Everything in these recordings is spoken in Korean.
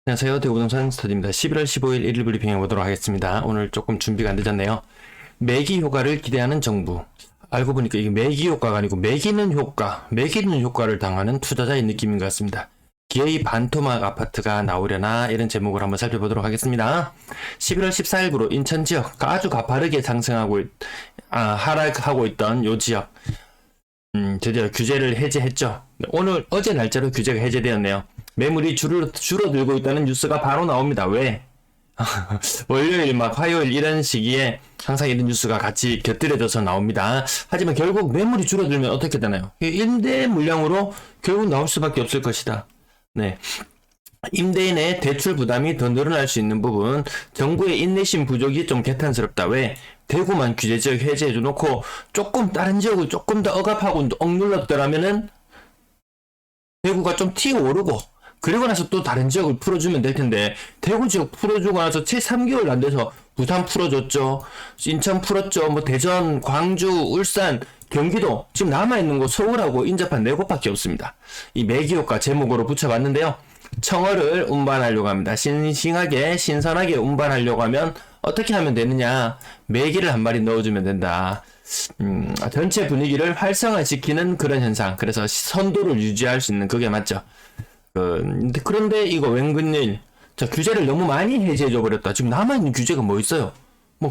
안녕하세요. 대구부동산 스터디입니다. 11월 15일 1일 브리핑 해보도록 하겠습니다. 오늘 조금 준비가 안 늦었네요. 매기 효과를 기대하는 정부. 알고 보니까 이게 매기 효과가 아니고 매기는 효과를 당하는 투자자의 느낌인 것 같습니다. 기어이 반토막 아파트가 나오려나 이런 제목을 한번 살펴보도록 하겠습니다. 11월 14일부로 인천 지역 아주 가파르게 상승하고 하락하고 있던 요 지역 드디어 규제를 해제했죠. 어제 날짜로 규제가 해제되었네요. 매물이 줄어들고 있다는 뉴스가 바로 나옵니다. 왜? 월요일 화요일 이런 시기에 항상 이런 뉴스가 같이 곁들여져서 나옵니다. 하지만 결국 매물이 줄어들면 어떻게 되나요? 임대 물량으로 결국 나올 수밖에 없을 것이다. 네. 임대인의 대출 부담이 더 늘어날 수 있는 부분, 정부의 인내심 부족이 좀 개탄스럽다. 왜? 대구만 규제 지역 해제해 놓고 조금 다른 지역을 조금 더 억압하고 억눌렀더라면은 대구가 좀 튀어오르고 그리고 나서 또 다른 지역을 풀어주면 될 텐데, 대구 지역 풀어주고 나서 채 3개월 안 돼서 부산 풀어줬죠. 인천 풀었죠. 대전, 광주, 울산, 경기도 지금 남아있는 곳 서울하고 인접한 4곳밖에 없습니다. 이 매기효과 제목으로 붙여봤는데요. 청어를 운반하려고 합니다. 싱싱하게 신선하게 운반하려고 하면 어떻게 하면 되느냐. 매기를 한 마리 넣어주면 된다. 전체 분위기를 활성화시키는 그런 현상. 그래서 선도를 유지할 수 있는 그게 맞죠. 그런데 이거 웬근일 규제를 너무 많이 해제해줘 버렸다. 지금 남아있는 규제가 뭐 있어요?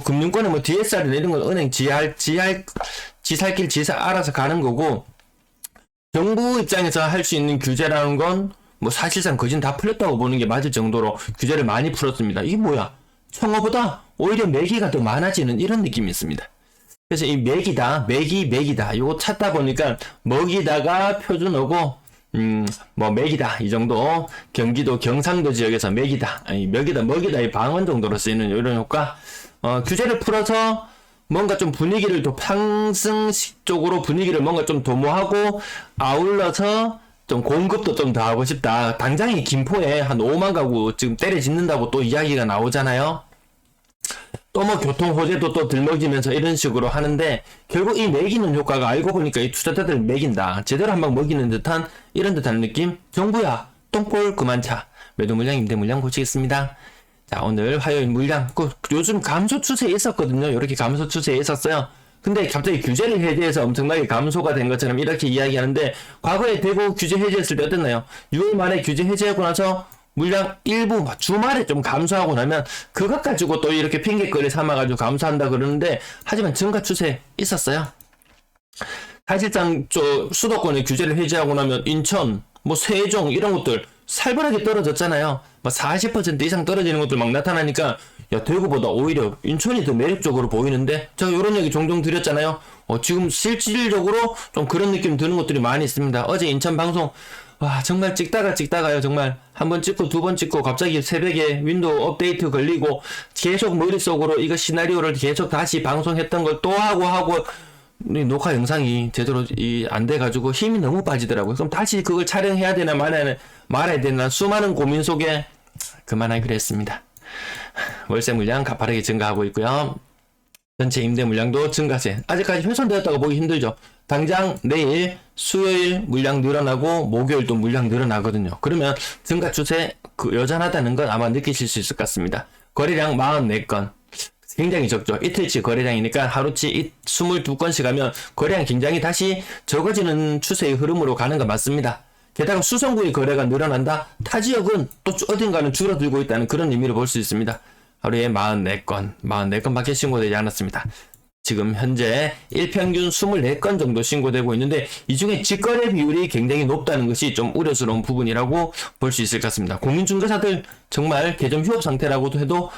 금융권에 DSR이나 이런 건 은행 지살길 알아서 가는 거고, 정부 입장에서 할 수 있는 규제라는 건 사실상 거진 다 풀렸다고 보는 게 맞을 정도로 규제를 많이 풀었습니다. 이게 뭐야? 청어보다 오히려 매기가 더 많아지는 이런 느낌이 있습니다. 그래서 이 매기다 이거 찾다 보니까 먹이다가 표준어고 매기다 이 정도, 경기도 경상도 지역에서 매기다, 먹이다 이 방언 정도로 쓰이는 이런 효과. 규제를 풀어서 뭔가 좀 분위기를 더 상승식 쪽으로 분위기를 뭔가 좀 도모하고 아울러서 좀 공급도 좀 더 하고 싶다. 당장이 김포에 한 5만 가구 지금 때려짓는다고 또 이야기가 나오잖아요. 또 교통 호재도 또 들먹이면서 이런 식으로 하는데, 결국 이 매기는 효과가 알고 보니까 이 투자자들을 매긴다. 제대로 한방 먹이는 듯한 이런 듯한 느낌? 정부야, 똥볼 그만 차. 매도 물량, 임대 물량 고치겠습니다. 자, 오늘 화요일 물량. 요즘 감소 추세에 있었거든요. 이렇게 감소 추세에 있었어요. 근데 갑자기 규제를 해제해서 엄청나게 감소가 된 것처럼 이렇게 이야기하는데, 과거에 대구 규제 해제했을 때 어땠나요? 6월 말에 규제 해제하고 나서 물량 일부 주말에 좀 감소하고 나면 그것 가지고 또 이렇게 핑계거리 삼아가지고 감소한다 그러는데, 하지만 증가 추세 있었어요. 사실상 수도권에 규제를 해제하고 나면 인천, 세종 이런 것들 살벌하게 떨어졌잖아요. 40% 이상 떨어지는 것들 나타나니까, 야, 대구보다 오히려 인천이 더 매력적으로 보이는데, 제가 이런 얘기 종종 드렸잖아요. 지금 실질적으로 좀 그런 느낌 드는 것들이 많이 있습니다. 어제 인천 방송, 와, 정말 찍다가요. 정말 한 번 찍고 두 번 찍고 갑자기 새벽에 윈도우 업데이트 걸리고 계속 머릿속으로 이거 시나리오를 계속 다시 방송했던 걸 또 하고 녹화 영상이 제대로 안 돼가지고 힘이 너무 빠지더라고요. 그럼 다시 그걸 촬영해야 되나 말아야 되나 수많은 고민 속에 그만하기로 했습니다. 월세 물량 가파르게 증가하고 있고요. 전체 임대 물량도 증가세. 아직까지 훼손되었다고 보기 힘들죠. 당장 내일 수요일 물량 늘어나고 목요일도 물량 늘어나거든요. 그러면 증가 추세 여전하다는 건 아마 느끼실 수 있을 것 같습니다. 거래량 44건. 굉장히 적죠. 이틀치 거래량이니까 하루치 22건씩 하면 거래량 굉장히 다시 적어지는 추세의 흐름으로 가는 거 맞습니다. 게다가 수성구의 거래가 늘어난다? 타 지역은 또 어딘가는 줄어들고 있다는 그런 의미로 볼 수 있습니다. 하루에 44건 밖에 신고되지 않았습니다. 지금 현재 일평균 24건 정도 신고되고 있는데, 이 중에 직거래 비율이 굉장히 높다는 것이 좀 우려스러운 부분이라고 볼 수 있을 것 같습니다. 공인중개사들 정말 개점 휴업 상태라고도 해도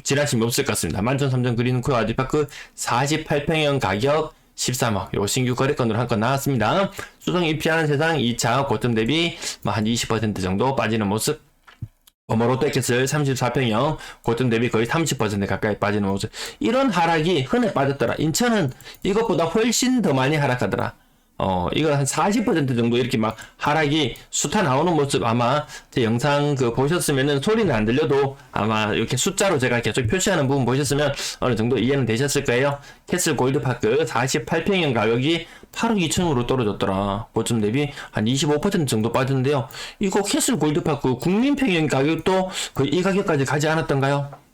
지나침이 없을 것 같습니다. 만천 3점 그린코어 아지파크 48평형 가격 13억. 요 신규 거래건으로 한 건 나왔습니다. 수성 입피하는 세상 2차 고점 대비 한 20% 정도 빠지는 모습. 롯데캐슬 34평형 고점 대비 거의 30% 가까이 빠지는 모습. 이런 하락이 흔해 빠졌더라. 인천은 이것보다 훨씬 더 많이 하락하더라. 이거 한 40% 정도 이렇게 막 하락이 숫자 나오는 모습 아마 제 영상 보셨으면은 소리는 안 들려도 아마 이렇게 숫자로 제가 계속 표시하는 부분 보셨으면 어느 정도 이해는 되셨을 거예요. 캐슬 골드파크 48평형 가격이 8억 2천으로 떨어졌더라. 고점 대비 한 25% 정도 빠졌는데요. 이거 캐슬 골드파크 국민평형 가격도 거의 이 가격까지 가지 않았던가요?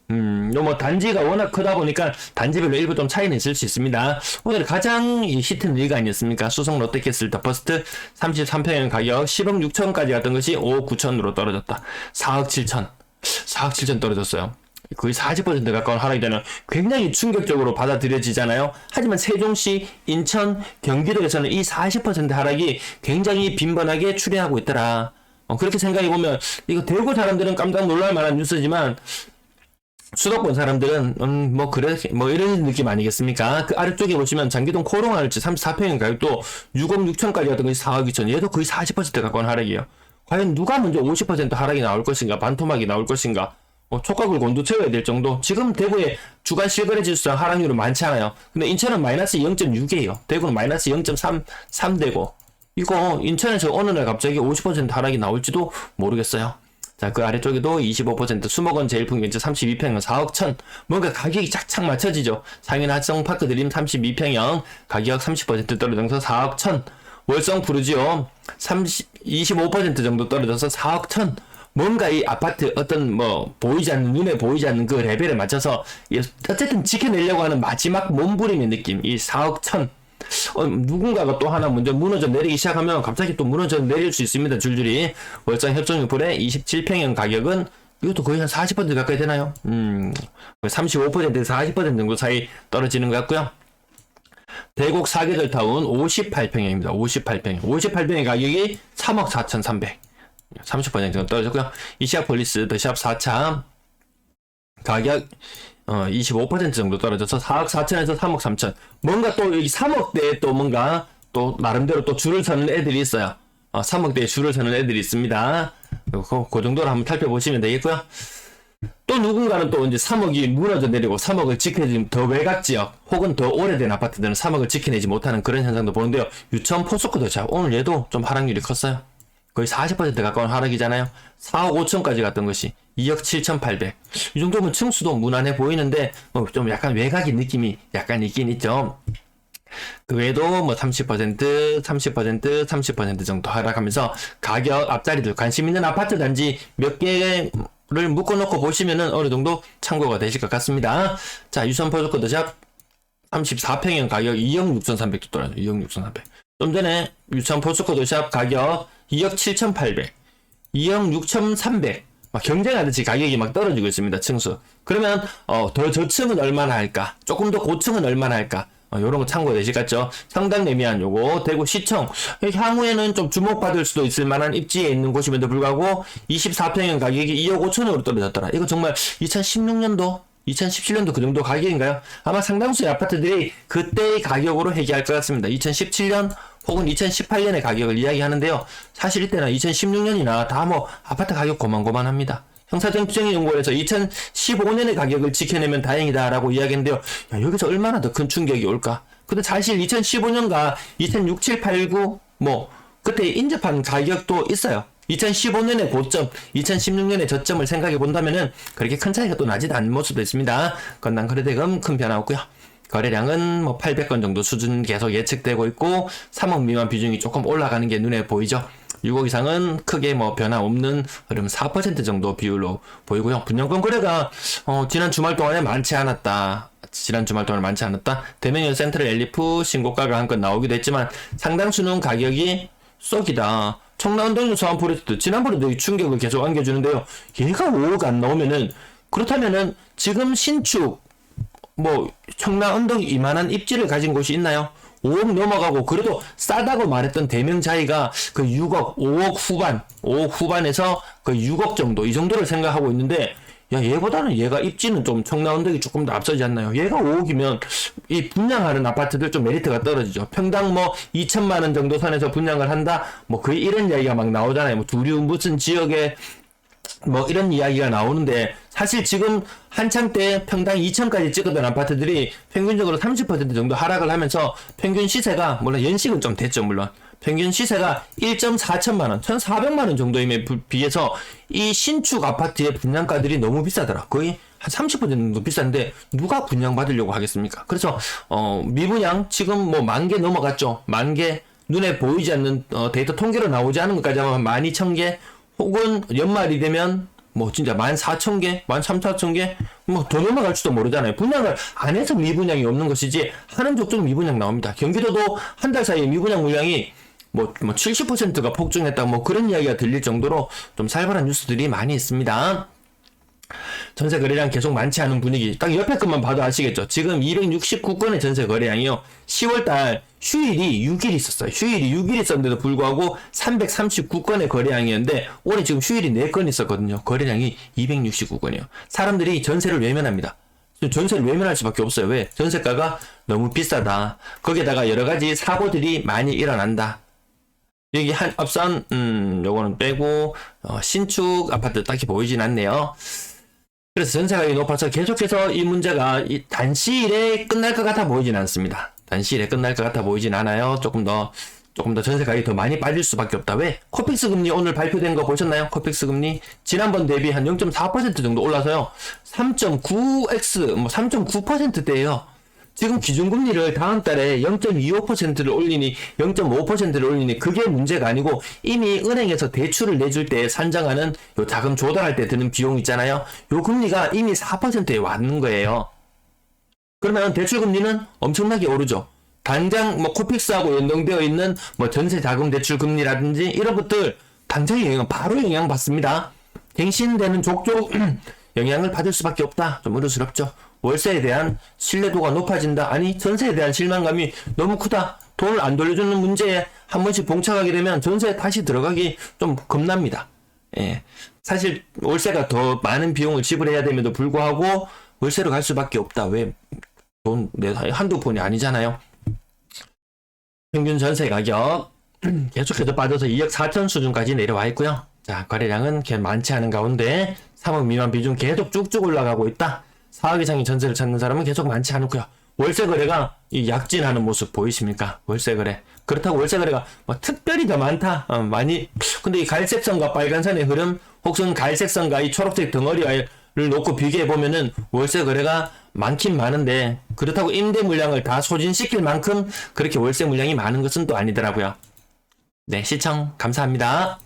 뭐 단지가 워낙 크다 보니까 단지별로 일부 좀 차이는 있을 수 있습니다. 오늘 가장 히트는 이거 아니었습니까? 수성 롯데캐슬 더 퍼스트 33평형 가격 10억 6천까지 갔던 것이 5억 9천으로 떨어졌다. 4억 7천. 4억 7천 떨어졌어요. 거의 40% 가까운 하락이 되는 굉장히 충격적으로 받아들여지잖아요. 하지만 세종시, 인천, 경기도에서는 이 40% 하락이 굉장히 빈번하게 출현하고 있더라. 그렇게 생각해보면 이거 대구 사람들은 깜짝 놀랄 만한 뉴스지만 수도권 사람들은 뭐 그래 뭐 이런 느낌 아니겠습니까? 그 아래쪽에 보시면 장기동 코롱알지 34평형 가격도 6억 6천까지 갔던 것이 4억 2천. 얘도 거의 40% 가까운 하락이에요. 과연 누가 먼저 50% 하락이 나올 것인가, 반토막이 나올 것인가? 촉각을 곤두세워야 될 정도. 지금 대구에 주간 실거래 지수상 하락률은 많지 않아요. 근데 인천은 마이너스 0.6이에요. 대구는 마이너스 0.3되고 이거 인천에서 어느 날 갑자기 50% 하락이 나올지도 모르겠어요. 자, 그 아래쪽에도 25% 수목원 제일풍 벤처 32평형 4억 천. 뭔가 가격이 착착 맞춰지죠. 상인 합성파크 드림 32평형 가격 30% 떨어져서 4억 천. 월성 푸르지오 25% 정도 떨어져서 4억 천. 뭔가 이 아파트 어떤 뭐 보이지 않는, 눈에 보이지 않는 그 레벨에 맞춰서 어쨌든 지켜내려고 하는 마지막 몸부림의 느낌. 이 4억 천. 누군가가 또 하나 먼저 무너져 내리기 시작하면 갑자기 또 무너져 내릴 수 있습니다. 줄줄이. 월성 협성유풀의 27평형 가격은 이것도 거의 한 40% 가까이 되나요? 35%에서 40% 정도 사이 떨어지는 것 같고요. 대곡 사계절타운 58평형입니다. 58평형. 58평형 가격이 3억 4,300. 30% 정도 떨어졌고요. 이시아폴리스 더샵 4차 가격 25% 정도 떨어져서 4억 4천에서 3억 3천. 뭔가 또 여기 3억대에 또 뭔가 또 나름대로 또 줄을 서는 애들이 있어요. 3억대에 줄을 서는 애들이 있습니다. 그 정도로 한번 살펴보시면 되겠고요. 또 누군가는 또 이제 3억이 무너져 내리고 3억을 지켜내지 더 외곽 지역 혹은 더 오래된 아파트들은 3억을 지켜내지 못하는 그런 현상도 보는데요. 유천 포스코 더샵 오늘 얘도 좀 하락률이 컸어요. 거의 40% 가까운 하락이잖아요. 4억 5천까지 갔던 것이 2억 7,800. 이 정도면 층수도 무난해 보이는데 좀 약간 외곽인 느낌이 약간 있긴 있죠. 그 외에도 뭐 30% 정도 하락하면서 가격 앞자리들 관심 있는 아파트 단지 몇 개를 묶어놓고 보시면은 어느 정도 참고가 되실 것 같습니다. 자, 유천 포스코 더샵 34평형 가격 2억 6,300도 떨어져요. 2억 6,300. 좀 전에 유천 포스코 더샵 가격 2억 7,800, 2억 6,300. 막 경쟁하듯이 가격이 막 떨어지고 있습니다. 층수. 그러면 더 저층은 얼마나 할까? 조금 더 고층은 얼마나 할까? 요런 거 참고 되실 것 같죠? 상당 매미한 요거 대구 시청 향후에는 좀 주목받을 수도 있을 만한 입지에 있는 곳임에도 불구하고 24평형 가격이 2억 5천으로 떨어졌더라. 이거 정말 2016년도 2017년도 그 정도 가격인가요? 아마 상당수의 아파트들이 그때의 가격으로 회귀할 것 같습니다. 2017년 혹은 2018년의 가격을 이야기하는데요. 사실 이때는 2016년이나 다 뭐 아파트 가격 고만고만합니다. 형사정치연구원에서 2015년의 가격을 지켜내면 다행이다라고 이야기했는데요. 야, 여기서 얼마나 더 큰 충격이 올까? 근데 사실 2015년과 2006, 7, 8, 9 뭐 그때 인접한 가격도 있어요. 2015년의 고점, 2016년의 저점을 생각해 본다면은 그렇게 큰 차이가 또 나지도 않는 모습도 있습니다. 건당 거래대금 큰 변화 없고요. 거래량은 뭐 800건 정도 수준 계속 예측되고 있고 3억 미만 비중이 조금 올라가는 게 눈에 보이죠. 6억 이상은 크게 뭐 변화 없는 흐름 4% 정도 비율로 보이고요. 분양권 거래가 지난 주말 동안에 많지 않았다. 대명현 센트럴 엘리프 신고가가 한 건 나오기도 했지만 상당수는 가격이 쏙이다. 청라운동 소환 프로젝트 지난번에도 충격을 계속 안겨주는데요. 얘가 5억 안 나오면은 그렇다면은 지금 신축 뭐 청라 언덕 이만한 입지를 가진 곳이 있나요? 5억 넘어가고 그래도 싸다고 말했던 대명자이가 그 6억, 5억 후반에서 그 6억 정도 이 정도를 생각하고 있는데 야 얘보다는 얘가 입지는 좀 청라 언덕이 조금 더 앞서지 않나요? 얘가 5억이면 이 분양하는 아파트들 좀 메리트가 떨어지죠. 평당 뭐 2천만 원 정도 선에서 분양을 한다 뭐 거의 이런 이야기가 막 나오잖아요. 뭐 두류 무슨 지역에 뭐 이런 이야기가 나오는데 사실 지금 한창 때 평당 2천까지 찍었던 아파트들이 평균적으로 30% 정도 하락을 하면서 평균 시세가 물론 연식은 좀 됐죠. 물론 평균 시세가 1.4천만 원, 1,400만 원 정도임에 비해서 이 신축 아파트의 분양가들이 너무 비싸더라. 거의 한 30% 정도 비싼데 누가 분양받으려고 하겠습니까? 그래서 미분양 지금 뭐 10,000개 넘어갔죠. 10,000개 눈에 보이지 않는 데이터 통계로 나오지 않은 것까지 하면 12,000개 혹은 연말이 되면 뭐 진짜 14,000개, 13,000개 뭐 더 넘어갈지도 모르잖아요. 분양을 안 해서 미분양이 없는 것이지 하는 족족 미분양 나옵니다. 경기도도 한 달 사이에 미분양 물량이 뭐 70%가 폭증했다 뭐 그런 이야기가 들릴 정도로 좀 살벌한 뉴스들이 많이 있습니다. 전세 거래량 계속 많지 않은 분위기. 딱 옆에 것만 봐도 아시겠죠? 지금 269건의 전세 거래량이요. 10월달 휴일이 6일 있었어요. 휴일이 6일 있었는데도 불구하고 339건의 거래량이었는데 올해 지금 휴일이 4건 있었거든요. 거래량이 269건이에요. 사람들이 전세를 외면합니다. 전세를 외면할 수밖에 없어요. 왜? 전세가가 너무 비싸다. 거기에다가 여러 가지 사고들이 많이 일어난다. 여기 앞선 요거는 빼고 신축 아파트 딱히 보이진 않네요. 그래서 전세가격이 높아서 계속해서 이 문제가 단시일에 끝날 것 같아 보이진 않습니다. 단시일에 끝날 것 같아 보이진 않아요. 조금 더 전세 가격이 더 많이 빠질 수밖에 없다. 왜? 코픽스 금리 오늘 발표된 거 보셨나요? 코픽스 금리 지난번 대비 한 0.4% 정도 올라서요. 3.9x 뭐 3.9%대예요. 지금 기준금리를 다음 달에 0.25%를 올리니 0.5%를 올리니 그게 문제가 아니고 이미 은행에서 대출을 내줄 때 산정하는 요 자금 조달할 때 드는 비용 있잖아요. 요 금리가 이미 4%에 왔는 거예요. 그러면 대출 금리는 엄청나게 오르죠. 당장 뭐 코픽스하고 연동되어 있는 뭐 전세 자금 대출 금리라든지 이런 것들 당장 바로 영향 받습니다. 갱신되는 족족 영향을 받을 수밖에 없다. 좀 어려스럽죠. 월세에 대한 신뢰도가 높아진다. 아니 전세에 대한 실망감이 너무 크다. 돈을 안 돌려주는 문제에 한 번씩 봉착하게 되면 전세에 다시 들어가기 좀 겁납니다. 예. 사실 월세가 더 많은 비용을 지불해야 됨에도 불구하고 월세로 갈 수밖에 없다. 왜? 돈 한두 푼이 아니잖아요. 평균 전세 가격 계속해서 빠져서 2억 4천 수준까지 내려와 있고요. 자, 거래량은 많지 않은 가운데 3억 미만 비중 계속 쭉쭉 올라가고 있다. 4억 이상의 전세를 찾는 사람은 계속 많지 않고요. 월세 거래가 약진하는 모습 보이십니까? 월세 거래. 그렇다고 월세 거래가 뭐 특별히 더 많다. 많이. 근데 이 갈색선과 빨간선의 흐름, 혹은 갈색선과 이 초록색 덩어리를 놓고 비교해 보면은 월세 거래가 많긴 많은데 그렇다고 임대 물량을 다 소진시킬 만큼 그렇게 월세 물량이 많은 것은 또 아니더라고요. 네, 시청 감사합니다.